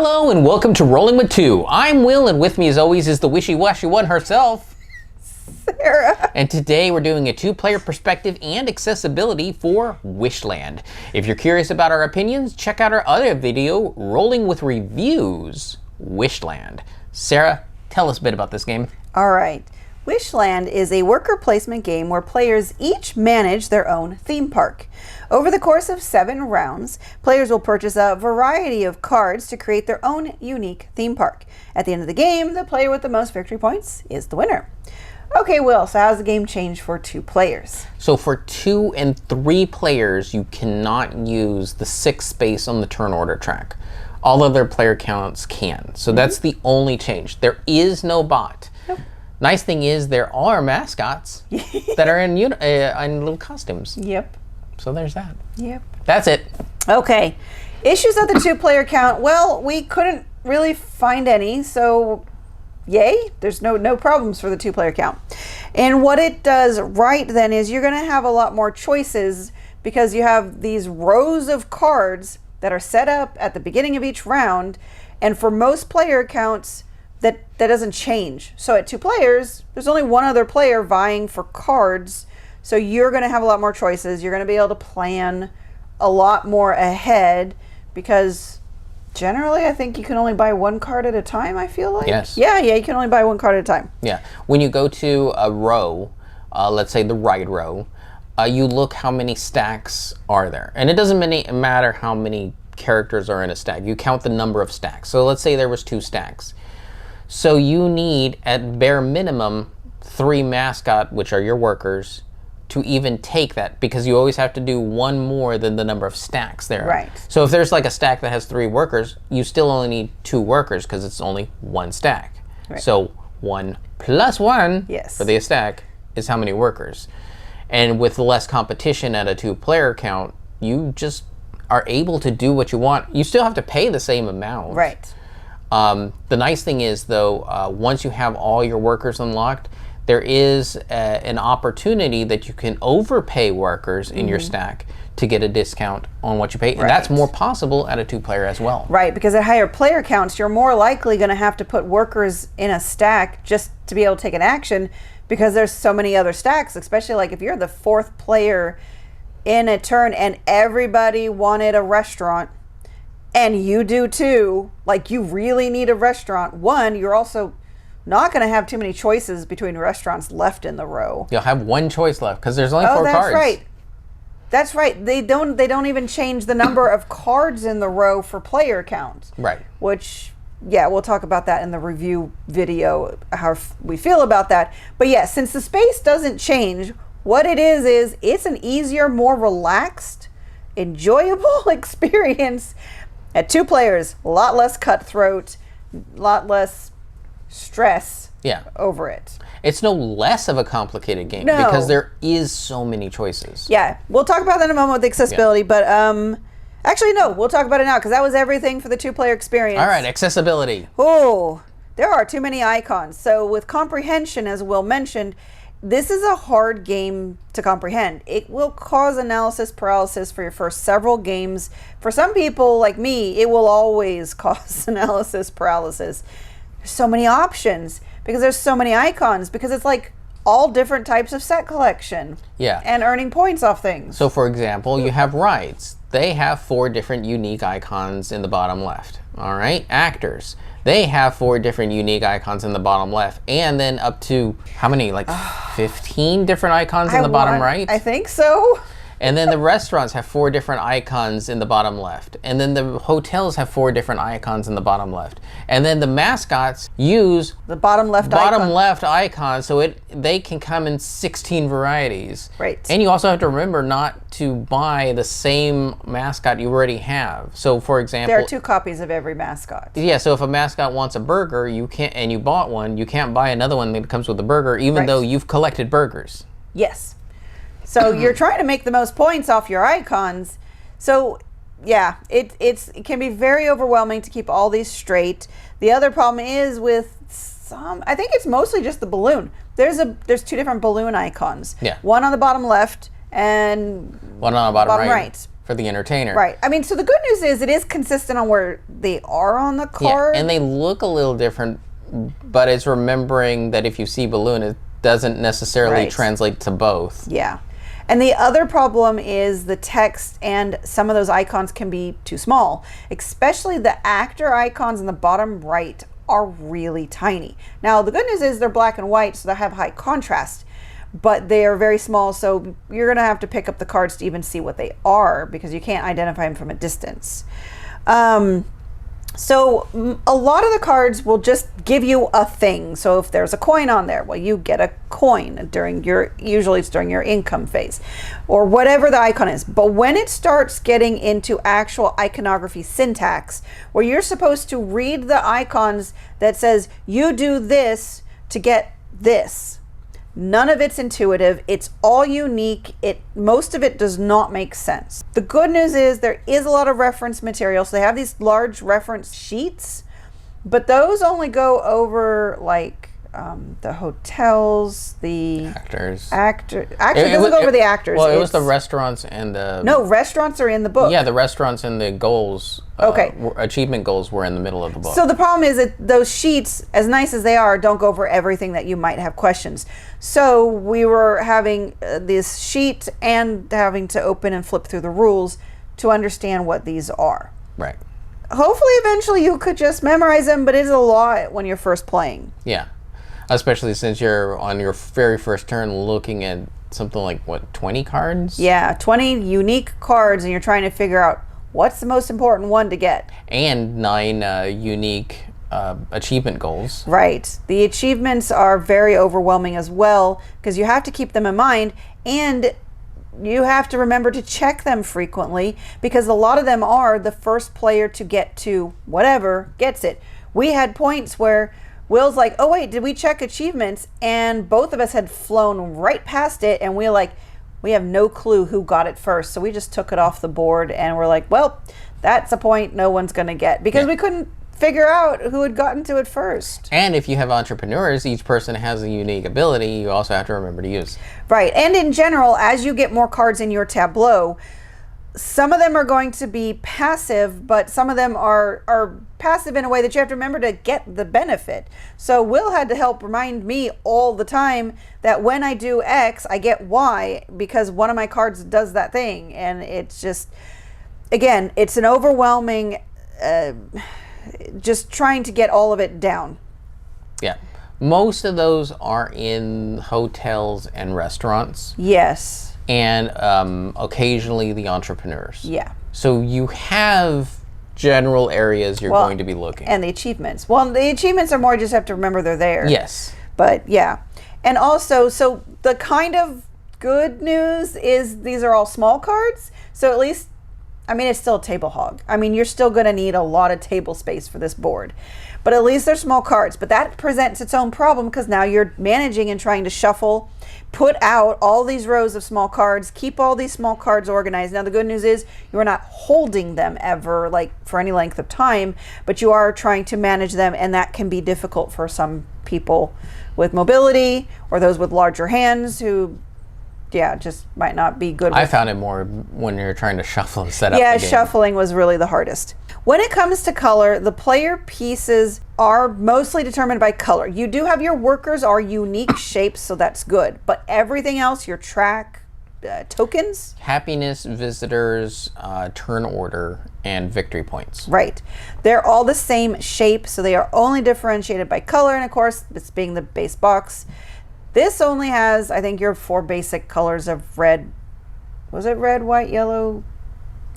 Hello and welcome to Rolling with Two. I'm Will, and with me as always is the wishy-washy one herself, Sarah. And today we're doing a two-player perspective and accessibility for Wishland. If you're curious about our opinions, check out our other video, Rolling with Reviews, Wishland. Sarah, tell us a bit about this game. All right. Wishland is a worker placement game where players each manage their own theme park. Over the course of 7 rounds, players will purchase a variety of cards to create their own unique theme park. At the end of the game, the player with the most victory points is the winner. Okay, Will, so how's the game change for 2 players? So for 2 and 3 players, you cannot use the 6 space on the turn order track. All other player counts can. So that's the only change. There is no bot. Nope. Nice thing is there are mascots that are in little costumes. Yep. So there's that. Yep. That's it. Okay. Issues of the 2-player count. Well, we couldn't really find any, so yay. There's no problems for the 2-player count. And what it does right then is you're going to have a lot more choices because you have these rows of cards that are set up at the beginning of each round. And for most player counts, that doesn't change. So at 2 players, there's only one other player vying for cards. So you're going to have a lot more choices. You're going to be able to plan a lot more ahead because generally I think you can only buy 1 card at a time, I feel like. Yes. Yeah, you can only buy 1 card at a time. Yeah. When you go to a row, let's say the right row, you look how many stacks are there. And it doesn't matter how many characters are in a stack. You count the number of stacks. So let's say there was 2 stacks. So you need, at bare minimum, 3 mascot, which are your workers, to even take that, because you always have to do 1 more than the number of stacks there are. Right. So if there's like a stack that has 3 workers, you still only need 2 workers because it's only 1 stack. Right. So 1 plus 1 Yes. for the stack is how many workers. And with less competition at a 2-player count, you just are able to do what you want. You still have to pay the same amount. Right. The nice thing is, though, once you have all your workers unlocked, there is an opportunity that you can overpay workers in your stack to get a discount on what you pay. And that's more possible at a 2-player as well. Right, because at higher player counts, you're more likely going to have to put workers in a stack just to be able to take an action because there's so many other stacks, especially like if you're the 4th player in a turn and everybody wanted a restaurant and you do too, like you really need a restaurant. 1, you're also not going to have too many choices between restaurants left in the row. You'll have 1 choice left because there's only 4 cards. That's right. That's right. They don't even change the number of cards in the row for player count. Right. Which, yeah, we'll talk about that in the review video, how we feel about that. But yeah, since the space doesn't change, what it is it's an easier, more relaxed, enjoyable experience at 2 players. A lot less cutthroat, a lot less stress over it. It's no less of a complicated game because there is so many choices. Yeah, we'll talk about that in a moment with accessibility, but actually no, we'll talk about it now because that was everything for the 2-player experience. All right, accessibility. Oh, there are too many icons. So with comprehension, as Will mentioned, this is a hard game to comprehend. It will cause analysis paralysis for your first several games. For some people like me, it will always cause analysis paralysis. There's so many options because there's so many icons because it's like all different types of set collection. Yeah. And earning points off things. So for example, you have rides. They have 4 different unique icons in the bottom left. All right. Actors. They have 4 different unique icons in the bottom left. And then up to how many? Like 15 different icons in the bottom right? I think so. And then the restaurants have 4 different icons in the bottom left. And then the hotels have 4 different icons in the bottom left. And then the mascots use the bottom left icon, so they can come in 16 varieties. Right. And you also have to remember not to buy the same mascot you already have. So for example, there are 2 copies of every mascot. Yeah, so if a mascot wants a burger, you can't, and you bought one, you can't buy another one that comes with a burger, even though you've collected burgers. Yes. So you're trying to make the most points off your icons. So yeah, it can be very overwhelming to keep all these straight. The other problem is with some, I think it's mostly just the balloon. There's 2 different balloon icons. Yeah. One on the bottom left and one on the bottom right. for the entertainer. Right. I mean, so the good news is it is consistent on where they are on the card. Yeah, and they look a little different, but it's remembering that if you see balloon, it doesn't necessarily translate to both. Yeah. And the other problem is the text and some of those icons can be too small, especially the actor icons in the bottom right are really tiny. Now, the good news is they're black and white, so they have high contrast, but they are very small, so you're going to have to pick up the cards to even see what they are because you can't identify them from a distance. So a lot of the cards will just give you a thing. So if there's a coin on there, well, you get a coin usually it's during your income phase or whatever the icon is. But when it starts getting into actual iconography syntax, where you're supposed to read the icons that says you do this to get this, none of it's intuitive. It's all unique. Most of it does not make sense. The good news is there is a lot of reference material. So they have these large reference sheets, but those only go over like the hotels, the actors. Actually, it doesn't go over the actors. Well, it was the restaurants and the... No, restaurants are in the book. Yeah, the restaurants and the goals. Okay. Achievement goals were in the middle of the book. So the problem is that those sheets, as nice as they are, don't go over everything that you might have questions. So we were having this sheet and having to open and flip through the rules to understand what these are. Right. Hopefully eventually you could just memorize them, but it is a lot when you're first playing. Yeah. Especially since you're on your very first turn looking at something like, what, 20 cards? Yeah, 20 unique cards, and you're trying to figure out what's the most important one to get. And 9 unique achievement goals. Right. The achievements are very overwhelming as well because you have to keep them in mind and you have to remember to check them frequently because a lot of them are the first player to get to whatever gets it. We had points where Will's like, oh wait, did we check achievements? And both of us had flown right past it and we have no clue who got it first. So we just took it off the board and we're like, well, that's a point no one's going to get because we couldn't figure out who had gotten to it first. And if you have entrepreneurs, each person has a unique ability you also have to remember to use. Right. And in general, as you get more cards in your tableau, some of them are going to be passive, but some of them are passive in a way that you have to remember to get the benefit. So Will had to help remind me all the time that when I do X, I get Y because one of my cards does that thing. And it's just, again, it's an overwhelming, just trying to get all of it down. Yeah. Most of those are in hotels and restaurants. Yes. And occasionally the entrepreneurs. Yeah. So you have general areas you're going to be looking. And the achievements. Well, the achievements are more just have to remember they're there. Yes. But yeah. And also, so the kind of good news is these are all small cards. So at least, I mean, it's still a table hog. I mean, you're still going to need a lot of table space for this board. But at least they're small cards. But that presents its own problem because now you're managing and trying to shuffle, put out all these rows of small cards, keep all these small cards organized. Now, the good news is you are not holding them ever, like for any length of time, but you are trying to manage them, and that can be difficult for some people with mobility or those with larger hands who, just might not be good with. I found it more when you're trying to shuffle and set up the game. Shuffling was really the hardest. When it comes to color, the player pieces are mostly determined by color. You do have your workers are unique shapes, so that's good. But everything else, your track, tokens. Happiness, visitors, turn order, and victory points. Right. They're all the same shape, so they are only differentiated by color. And of course, this being the base box. This only has, I think, your 4 basic colors of red. Was it red, white, yellow?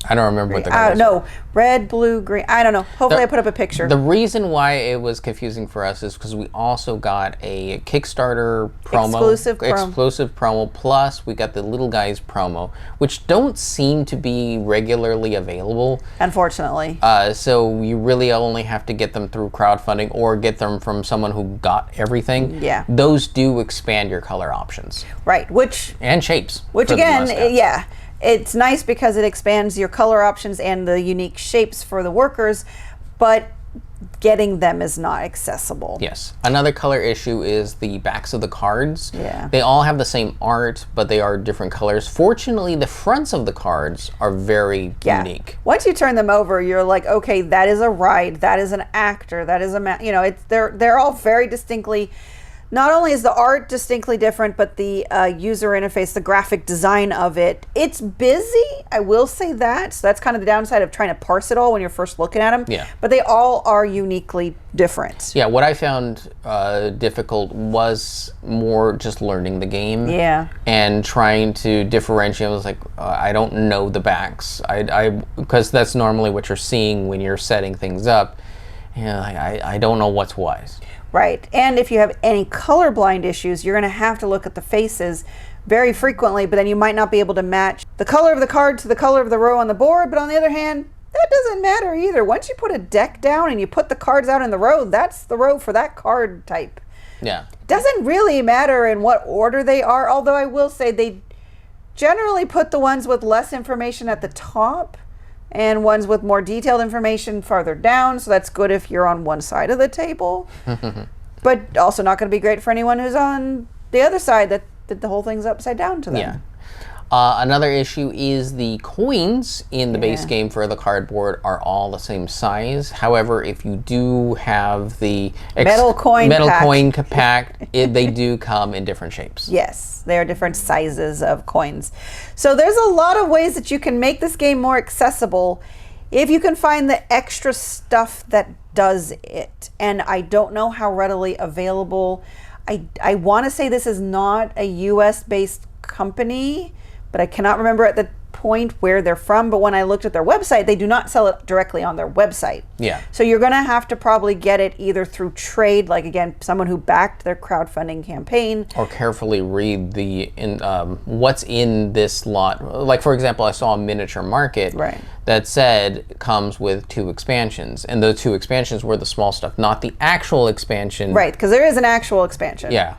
I don't remember what the colors No, red, blue, green. I don't know. Hopefully I put up a picture. The reason why it was confusing for us is because we also got a Kickstarter promo. Exclusive promo. Plus, we got the Little Guys promo, which don't seem to be regularly available. Unfortunately. So you really only have to get them through crowdfunding or get them from someone who got everything. Yeah. Those do expand your color options. Right. And shapes. Which again, it's nice because it expands your color options and the unique shapes for the workers, but getting them is not accessible. Yes. Another color issue is the backs of the cards. Yeah. They all have the same art, but they are different colors. Fortunately, the fronts of the cards are very unique. Once you turn them over, you're like, okay, that is a ride, that is an actor, that is a you know, it's they're all very distinctly. Not only is the art distinctly different, but the user interface, the graphic design of it, it's busy. I will say that. So that's kind of the downside of trying to parse it all when you're first looking at them. Yeah. But they all are uniquely different. Yeah, what I found difficult was more just learning the game. Yeah. And trying to differentiate. I was like, I don't know the backs. Because that's normally what you're seeing when you're setting things up. And I don't know what's what. Right. And if you have any colorblind issues, you're going to have to look at the faces very frequently, but then you might not be able to match the color of the card to the color of the row on the board. But on the other hand, that doesn't matter either. Once you put a deck down and you put the cards out in the row, that's the row for that card type. Yeah. It doesn't really matter in what order they are, although I will say they generally put the ones with less information at the top and ones with more detailed information farther down. So that's good if you're on one side of the table, but also not going to be great for anyone who's on the other side that the whole thing's upside down to them. Yeah. Another issue is the coins in the base game for the cardboard are all the same size. However, if you do have the metal coin pack, they do come in different shapes. Yes, they are different sizes of coins. So there's a lot of ways that you can make this game more accessible if you can find the extra stuff that does it. And I don't know how readily available. I want to say this is not a US based company, but I cannot remember at the point where they're from. But when I looked at their website, they do not sell it directly on their website. Yeah. So you're going to have to probably get it either through trade, like again, someone who backed their crowdfunding campaign. Or carefully read what's in this lot. Like, for example, I saw a miniature market that said comes with 2 expansions. And those 2 expansions were the small stuff, not the actual expansion. Right, because there is an actual expansion. Yeah.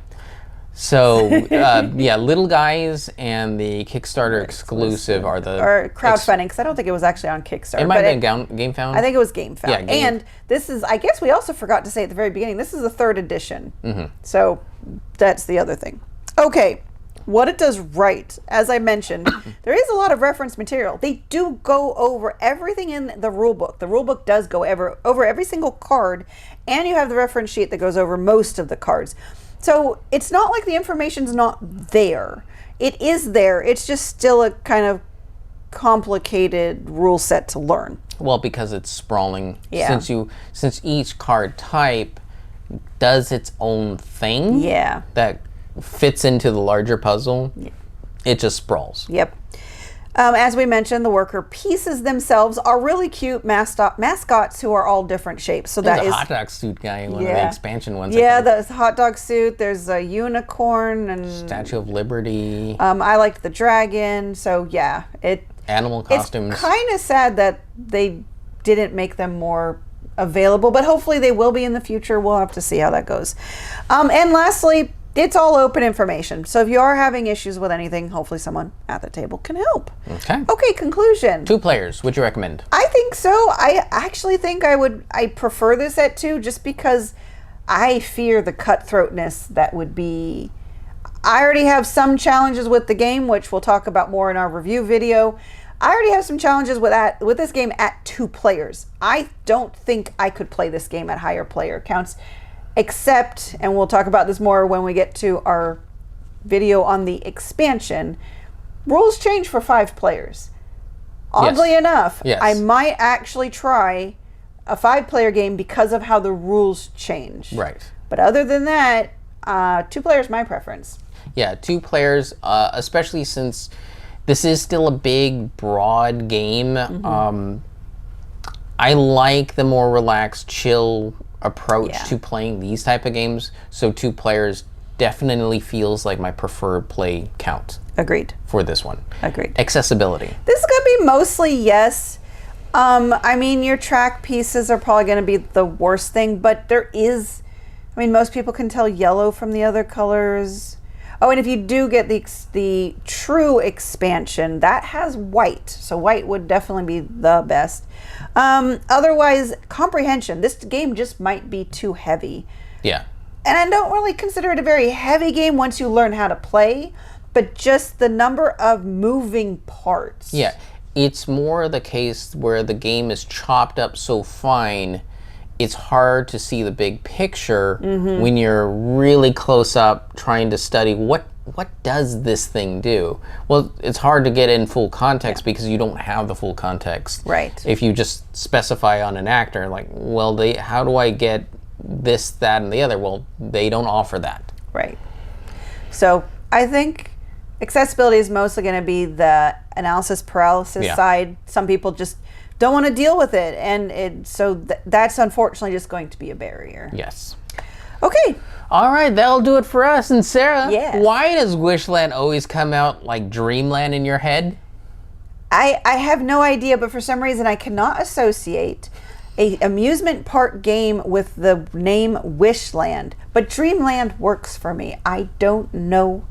So, yeah, Little Guys and the Kickstarter exclusive are the... Or crowdfunding, because I don't think it was actually on Kickstarter. It might have been GameFound. I think it was GameFound. Yeah, And this is, I guess we also forgot to say at the very beginning, this is the 3rd edition. So that's the other thing. Okay, what it does right, as I mentioned, there is a lot of reference material. They do go over everything in the rulebook. The rulebook does go over every single card, and you have the reference sheet that goes over most of the cards. So it's not like the information's not there. It is there. It's just still a kind of complicated rule set to learn. Well, because it's sprawling. Yeah. Since each card type does its own thing. Yeah. That fits into the larger puzzle. Yeah. It just sprawls. Yep. As we mentioned, the worker pieces themselves are really cute mascots who are all different shapes. So There's that a is hot dog suit guy in one of the expansion ones. Yeah, the hot dog suit. There's a unicorn and Statue of Liberty. I liked the dragon. So yeah, animal costumes. It's kind of sad that they didn't make them more available, but hopefully they will be in the future. We'll have to see how that goes. And lastly, it's all open information. So if you are having issues with anything, hopefully someone at the table can help. Okay. Okay, conclusion. 2 players. Would you recommend? I think so. I actually think I prefer this at 2 just because I fear the cutthroatness that would be. I already have some challenges with the game, which we'll talk about more in our review video. I already have some challenges with this game at 2 players. I don't think I could play this game at higher player counts. Except, and we'll talk about this more when we get to our video on the expansion, rules change for 5 players. Oddly enough, I might actually try a 5-player game because of how the rules change. Right. But other than that, 2 players my preference. Yeah, 2 players, especially since this is still a big, broad game. I like the more relaxed, chill approach to playing these type of games. So 2 players definitely feels like my preferred play count. Agreed. For this one. Agreed. Accessibility. This is going to be mostly yes. I mean, your track pieces are probably going to be the worst thing, but there is, I mean, most people can tell yellow from the other colors. Oh, and if you do get the true expansion, that has white. So white would definitely be the best. Otherwise, comprehension. This game just might be too heavy. Yeah. And I don't really consider it a very heavy game once you learn how to play, but just the number of moving parts. Yeah. It's more the case where the game is chopped up so fine, it's hard to see the big picture when you're really close up trying to study what does this thing do. Well, it's hard to get in full context because you don't have the full context. Right. If you just specify on an actor, like, well, how do I get this, that, and the other? Well, they don't offer that. Right. So I think accessibility is mostly going to be the analysis paralysis side. Some people just don't want to deal with it, and that's unfortunately just going to be a barrier. Yes. Okay. All right, that'll do it for us. And Sarah, Yes. why does Wishland always come out like Dreamland in your head? I have no idea, but for some reason I cannot associate a amusement park game with the name Wishland, but Dreamland works for me. I don't know.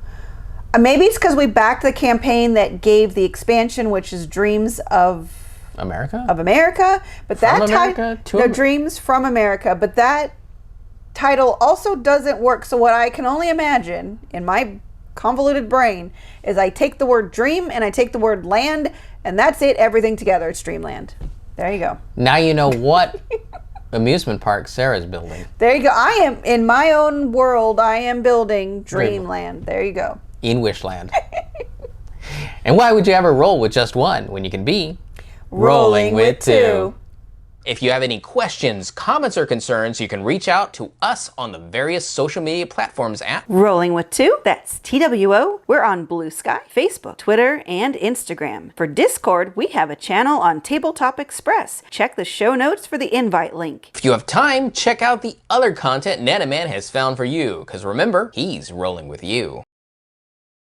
Maybe it's because we backed the campaign that gave the expansion, which is Dreams of America? But From that America to no, Dreams from America, but that title also doesn't work. So what I can only imagine in my convoluted brain is I take the word dream and I take the word land, and that's it, everything together. It's Dreamland. There you go. Now you know what amusement park Sarah's building. There you go. I am in my own world. I am building Dreamland. There you go. In Wishland. And why would you ever roll with just one when you can be rolling with two? If you have any questions, comments, or concerns, you can reach out to us on the various social media platforms at Rolling with Two, that's TWO. We're on Blue Sky, Facebook, Twitter, and Instagram. For Discord, we have a channel on Tabletop Express. Check the show notes for the invite link. If you have time, check out the other content Nanaman has found for you, because remember, he's rolling with you.